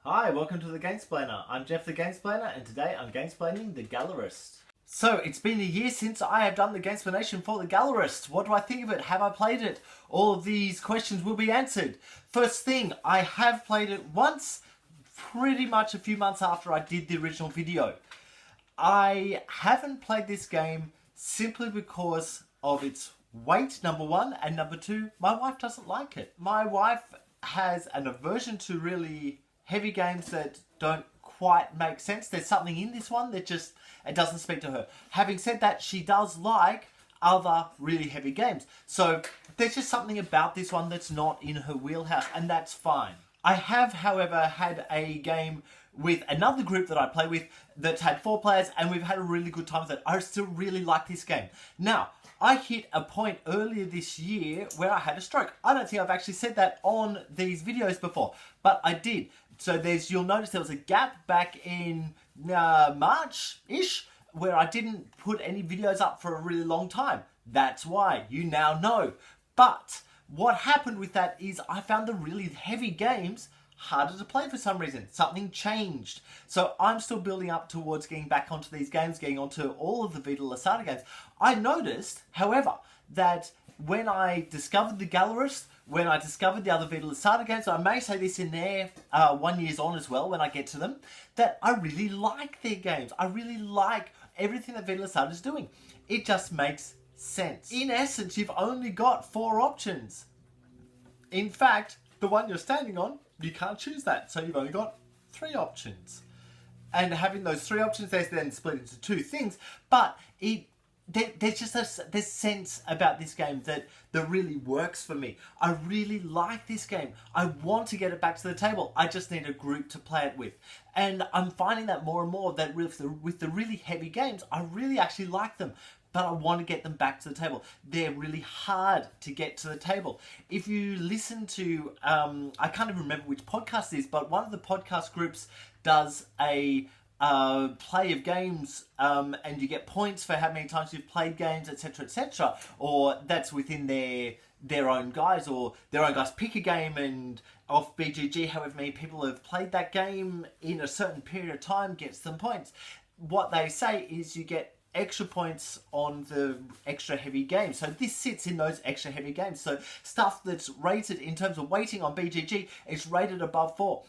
Hi, welcome to the Gamesplainer. I'm Jeff the Gamesplainer, and today I'm gamesplaining the Gallerist. So, it's been a year since I have done the gamesplanation for the Gallerist. What do I think of it? Have I played it? All of these questions will be answered. First thing, I have played it once, pretty much a few months after I did the original video. I haven't played this game simply because of its weight, number one, and number two, my wife doesn't like it. My wife has an aversion to really heavy games that don't quite make sense. There's something in this one that just, it doesn't speak to her. Having said that, she does like other really heavy games. So there's just something about this one that's not in her wheelhouse, and that's fine. I have, however, had a game with another group that I play with that's had 4 players, and we've had a really good time with it. I still really like this game. Now, I hit a point earlier this year where I had a stroke. I don't think I've actually said that on these videos before, but I did. So you'll notice there was a gap back in March-ish where I didn't put any videos up for a really long time. That's why. You now know. But what happened with that is I found the really heavy games harder to play for some reason. Something changed. So I'm still building up towards getting back onto these games, getting onto all of the Vital Lacerda games. I noticed, however, that when I discovered the Gallerist, when I discovered the other Vital Lacerda games, I may say this in there 1 year on as well when I get to them, that I really like their games. I really like everything that Vital Lacerda is doing. It just makes sense. In essence, you've only got 4 options. In fact, the one you're standing on, you can't choose that. So you've only got 3 options. And having those 3 options, there's then split into 2 things. But there's just this sense about this game that really works for me. I really like this game. I want to get it back to the table. I just need a group to play it with. And I'm finding that more and more that with the really heavy games, I really actually like them. But I want to get them back to the table. They're really hard to get to the table. If you listen to, I can't even remember which podcast it is, but one of the podcast groups does a play of games, and you get points for how many times you've played games, etc., etc. Or that's within their own guys, or their own guys pick a game, and off BGG, however many people have played that game in a certain period of time gets them points. What they say is you get extra points on the extra heavy games. So this sits in those extra heavy games. So stuff that's rated in terms of weighting on BGG is rated above 4.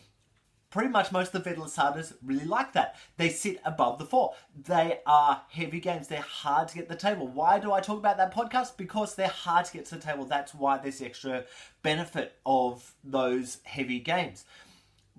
Pretty much most of the Vital Lacerdas really like that. They sit above the 4. They are heavy games. They're hard to get to the table. Why do I talk about that podcast? Because they're hard to get to the table. That's why there's the extra benefit of those heavy games.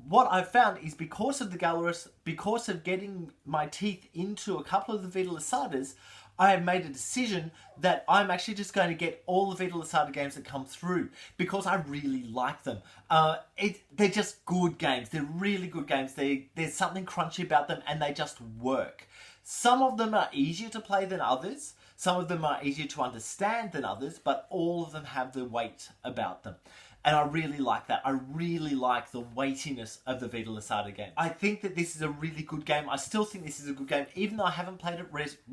What I've found is because of the Gallerist, because of getting my teeth into a couple of the Vital Lacerdas, I have made a decision that I'm actually just going to get all the Vital Lacerda games that come through because I really like them. They're just good games. They're really good games. There's something crunchy about them and they just work. Some of them are easier to play than others. Some of them are easier to understand than others, but all of them have the weight about them. And I really like that. I really like the weightiness of the Vital Lacerda game. I think that this is a really good game. I still think this is a good game. Even though I haven't played it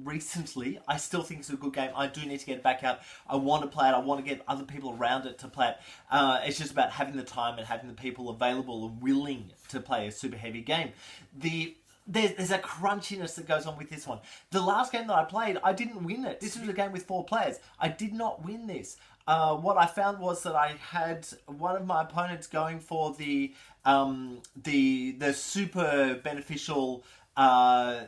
recently, I still think it's a good game. I do need to get it back out. I want to play it. I want to get other people around it to play it. It's just about having the time and having the people available and willing to play a super heavy game. There's a crunchiness that goes on with this one. The last game that I played, I didn't win it. This was a game with 4 players. I did not win this. What I found was that I had one of my opponents going for the super beneficial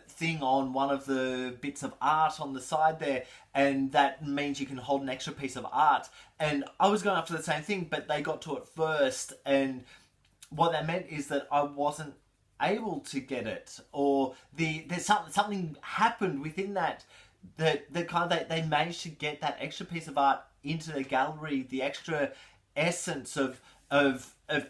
thing on one of the bits of art on the side there, and that means you can hold an extra piece of art. And I was going after the same thing, but they got to it first, and what that meant is that I wasn't able to get it, or there's something happened within that kind of they managed to get that extra piece of art into the gallery, the extra essence of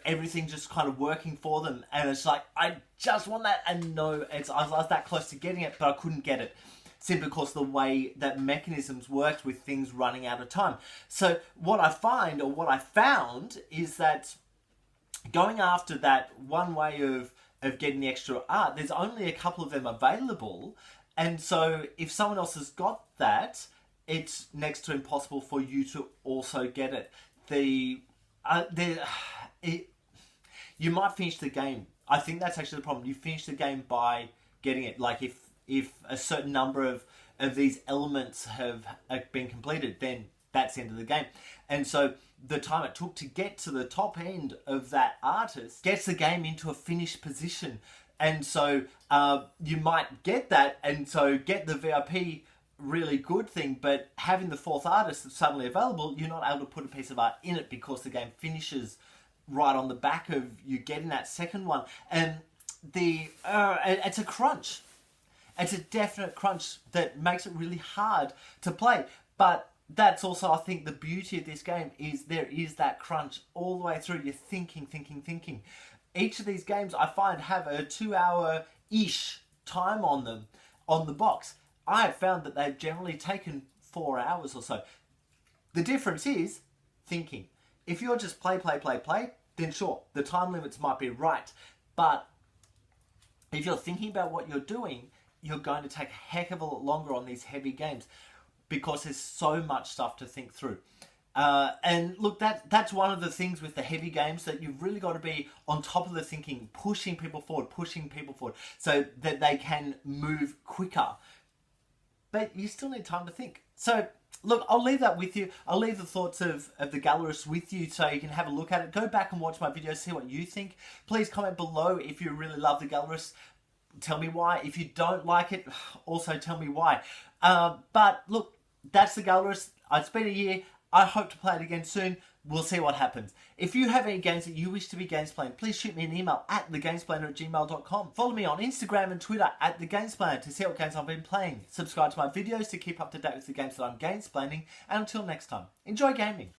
everything just kind of working for them, and it's like I just want that, and no, I was that close to getting it, but I couldn't get it simply because of the way that mechanisms worked with things running out of time. So what I found is that going after that one way of getting the extra art, there's only a couple of them available, and so if someone else has got that, it's next to impossible for you to also get it. You might finish the game I think that's actually the problem. You finish the game by getting it. Like if a certain number of these elements have been completed, then that's the end of the game. And so the time it took to get to the top end of that artist gets the game into a finished position. And so you might get that, and so get the VIP really good thing, but having the fourth artist suddenly available, you're not able to put a piece of art in it because the game finishes right on the back of you getting that second one. And it's a crunch. It's a definite crunch that makes it really hard to play. But that's also, I think, the beauty of this game is there is that crunch all the way through. You're thinking. Each of these games I find have a 2-hour-ish time on them on the box. I have found that they've generally taken 4 hours or so. The difference is thinking. If you're just play, then sure, the time limits might be right. But if you're thinking about what you're doing, you're going to take a heck of a lot longer on these heavy games because there's so much stuff to think through. And look, that's one of the things with the heavy games, that you've really got to be on top of the thinking, pushing people forward, so that they can move quicker. But you still need time to think. So, look, I'll leave that with you. I'll leave the thoughts of the Gallerist with you so you can have a look at it. Go back and watch my videos, see what you think. Please comment below if you really love the Gallerist. Tell me why. If you don't like it, also tell me why. But look, that's the Gallerist. It's been a year. I hope to play it again soon. We'll see what happens. If you have any games that you wish to be gamesplaying, please shoot me an email at thegamesplainer@gmail.com. Follow me on Instagram and Twitter at thegamesplainer to see what games I've been playing. Subscribe to my videos to keep up to date with the games that I'm gamesplaining. And until next time, enjoy gaming.